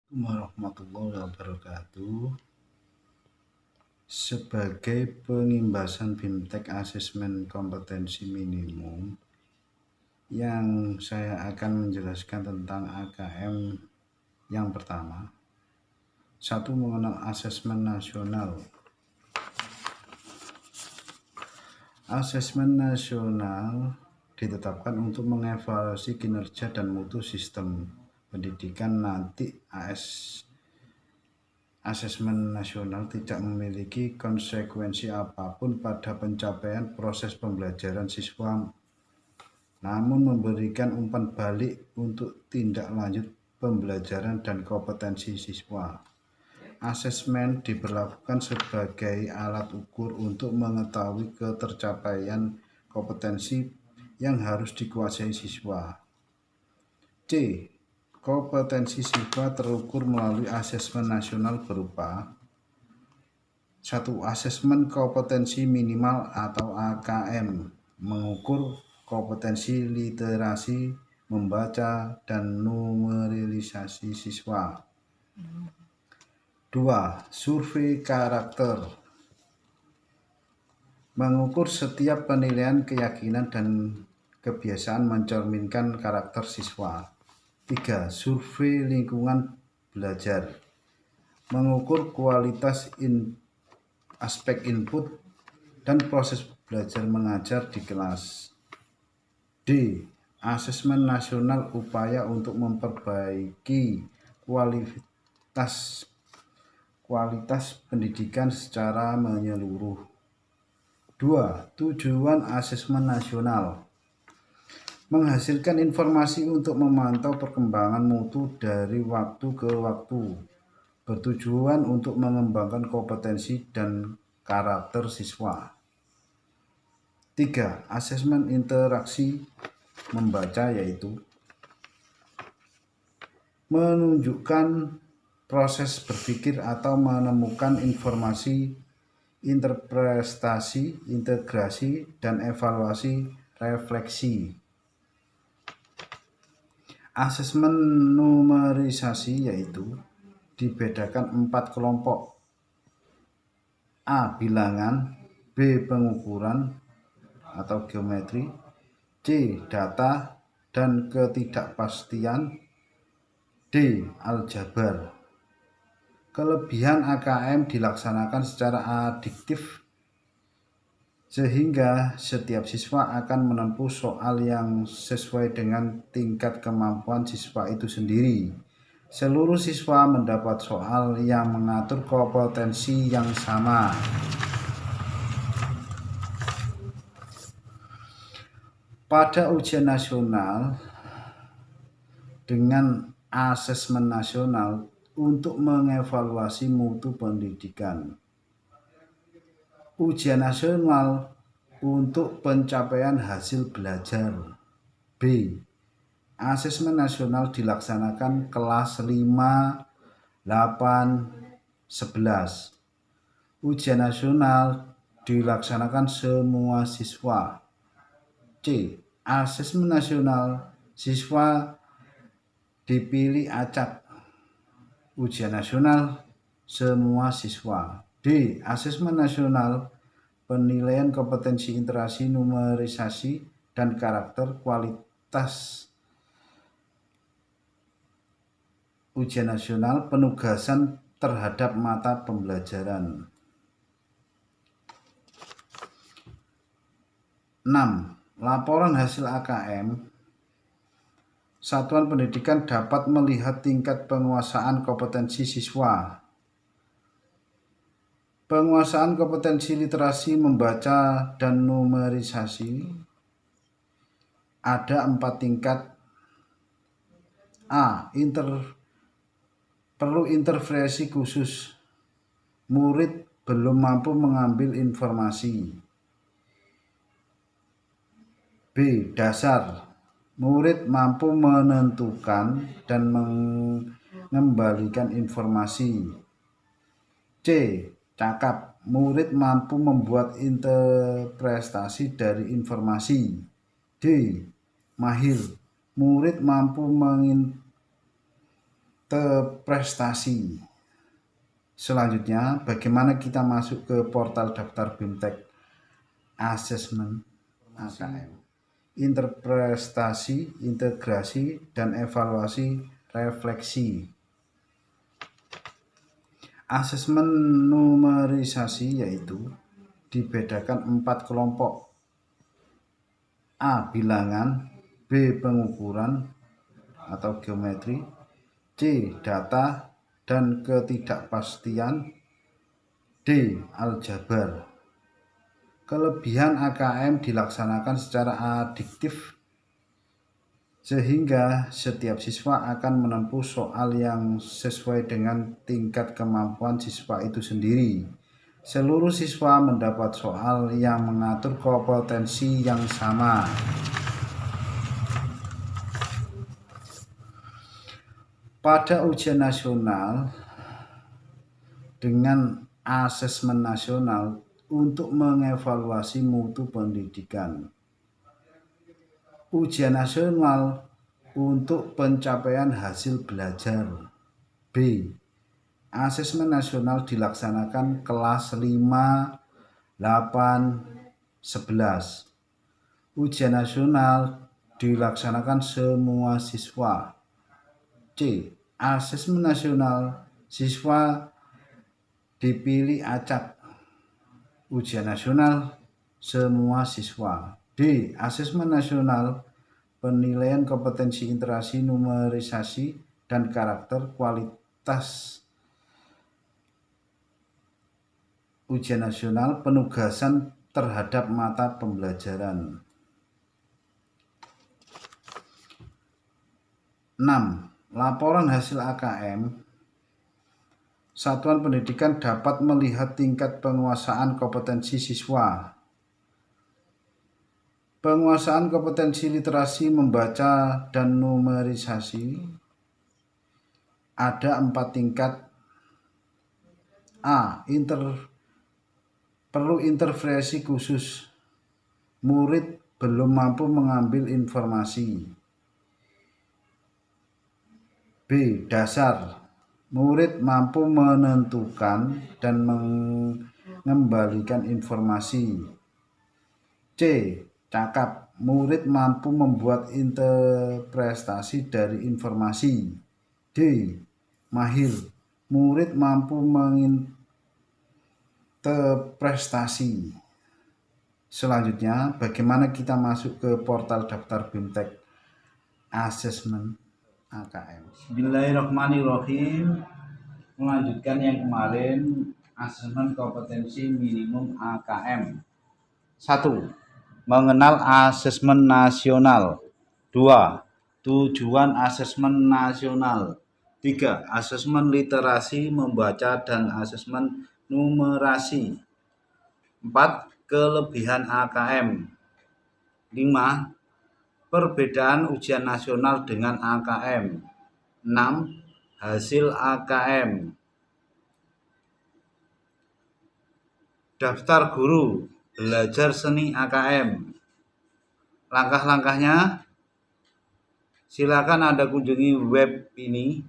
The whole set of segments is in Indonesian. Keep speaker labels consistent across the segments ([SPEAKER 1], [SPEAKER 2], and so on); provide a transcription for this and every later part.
[SPEAKER 1] Warahmatullahi wabarakatuh. Sebagai pengimbasan BIMTEK Asesmen Kompetensi Minimum, yang saya akan menjelaskan tentang AKM yang pertama. Satu, mengenal asesmen nasional. Asesmen nasional ditetapkan untuk mengevaluasi kinerja dan mutu sistem pendidikan. Nanti Asesmen nasional tidak memiliki konsekuensi apapun pada pencapaian proses pembelajaran siswa, namun memberikan umpan balik untuk tindak lanjut pembelajaran dan kompetensi siswa. Asesmen diberlakukan sebagai alat ukur untuk mengetahui ketercapaian kompetensi yang harus dikuasai siswa. C. Kompetensi siswa terukur melalui asesmen nasional berupa: 1. Asesmen kompetensi minimal atau AKM, mengukur kompetensi literasi, membaca, dan numerisasi siswa. 2. Survei karakter, mengukur setiap penilaian keyakinan dan kebiasaan mencerminkan karakter siswa. 3. Survei lingkungan belajar, mengukur kualitas aspek input dan proses belajar mengajar di kelas. D. Asesmen nasional, upaya untuk memperbaiki kualitas pendidikan secara menyeluruh. 2. Tujuan asesmen nasional: menghasilkan informasi untuk memantau perkembangan mutu dari waktu ke waktu, bertujuan untuk mengembangkan kompetensi dan karakter siswa. 3. Asesmen interaksi membaca, yaitu menunjukkan proses berpikir atau menemukan informasi, interpretasi, integrasi, dan evaluasi refleksi. Asesmen numerisasi yaitu dibedakan 4 kelompok: A. Bilangan, B. Pengukuran atau geometri, C. Data dan ketidakpastian, D. Aljabar. Kelebihan AKM dilaksanakan secara adiktif, sehingga setiap siswa akan menempuh soal yang sesuai dengan tingkat kemampuan siswa itu sendiri. Seluruh siswa mendapat soal yang mengatur kompetensi yang sama. Pada ujian nasional dengan asesmen nasional untuk mengevaluasi mutu pendidikan. Ujian nasional untuk pencapaian hasil belajar. B. Asesmen nasional dilaksanakan kelas 5, 8, 11. Ujian nasional dilaksanakan semua siswa. C. Asesmen nasional siswa dipilih acak. Ujian nasional semua siswa. D. Asesmen nasional penilaian kompetensi interaksi, numerisasi, dan karakter kualitas. Ujian nasional penugasan terhadap mata pembelajaran. 6. Laporan hasil AKM. Satuan pendidikan dapat melihat tingkat penguasaan kompetensi siswa. Penguasaan kompetensi literasi, membaca, dan numerisasi ada 4 tingkat. A. Perlu intervensi khusus, murid belum mampu mengambil informasi. B. Dasar, murid mampu menentukan dan mengembalikan informasi. C. Cakap, murid mampu membuat interpretasi dari informasi. D. Mahir, murid mampu prestasi. Selanjutnya, bagaimana kita masuk ke portal daftar BIMTEK Assessment AKM. Interpretasi, integrasi, dan evaluasi refleksi. Asesmen numerisasi yaitu dibedakan 4 kelompok. A. Bilangan, B. Pengukuran atau geometri, C. Data dan ketidakpastian, D. Aljabar. Kelebihan AKM dilaksanakan secara adiktif sehingga setiap siswa akan menempuh soal yang sesuai dengan tingkat kemampuan siswa itu sendiri. Seluruh siswa mendapat soal yang mengatur kompetensi yang sama. Pada ujian nasional dengan asesmen nasional untuk mengevaluasi mutu pendidikan. Ujian nasional untuk pencapaian hasil belajar. B. Asesmen nasional dilaksanakan kelas 5, 8, 11. Ujian nasional dilaksanakan semua siswa. C. Asesmen nasional siswa dipilih acak. Ujian nasional semua siswa. D. Asesmen nasional penilaian kompetensi interaksi, numerisasi, dan karakter kualitas. Ujian nasional penugasan terhadap mata pembelajaran. 6. Laporan hasil AKM. Satuan pendidikan dapat melihat tingkat penguasaan kompetensi siswa. Penguasaan kompetensi literasi membaca dan numerisasi ada 4 tingkat. A. Perlu intervensi khusus. Murid belum mampu mengambil informasi. B. Dasar. Murid mampu menentukan dan mengembalikan informasi. C. Cakap. Murid mampu membuat interpretasi dari informasi. D. Mahir. Murid mampu menginterpretasi. Selanjutnya, bagaimana kita masuk ke portal daftar BIMTEK Assessment AKM. Bismillahirrahmanirrahim. Melanjutkan yang kemarin, asesmen kompetensi minimum AKM. 1. Mengenal asesmen nasional. 2. Tujuan asesmen nasional. 3. Asesmen literasi membaca dan asesmen numerasi. 4. Kelebihan AKM. 5. Perbedaan ujian nasional dengan AKM. 6. Hasil AKM. Daftar guru belajar seni AKM. Langkah-langkahnya, silakan Anda kunjungi web ini.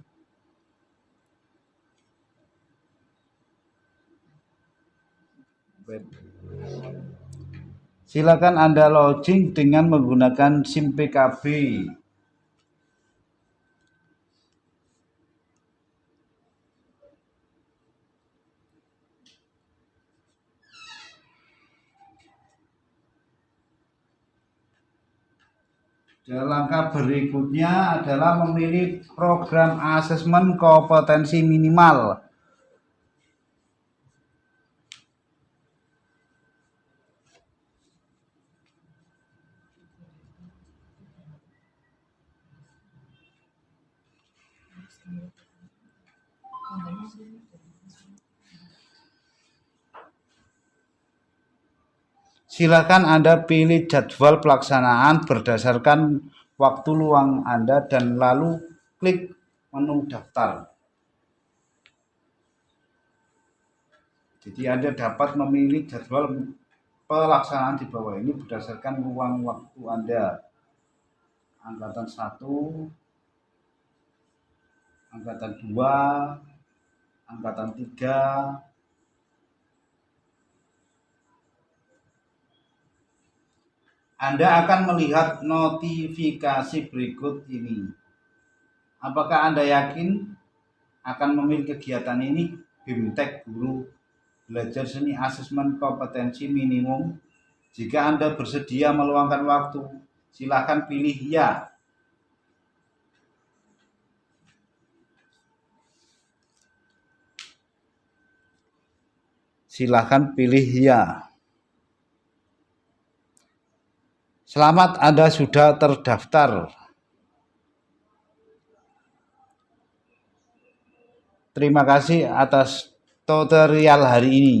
[SPEAKER 1] Silakan Anda login dengan menggunakan SIM PKB. Dan langkah berikutnya adalah memilih program asesmen kompetensi minimal. Silakan Anda pilih jadwal pelaksanaan berdasarkan waktu luang Anda dan lalu klik menu daftar. Jadi Anda dapat memilih jadwal pelaksanaan di bawah ini berdasarkan luang waktu Anda. Angkatan 1, angkatan 2, angkatan 3. Anda akan melihat notifikasi berikut ini. Apakah Anda yakin akan memilih kegiatan ini? BIMTEK Guru Belajar Seni Asesmen Kompetensi Minimum. Jika Anda bersedia meluangkan waktu, silakan pilih ya. Silakan pilih ya. Selamat, Anda sudah terdaftar. Terima kasih atas tutorial hari ini.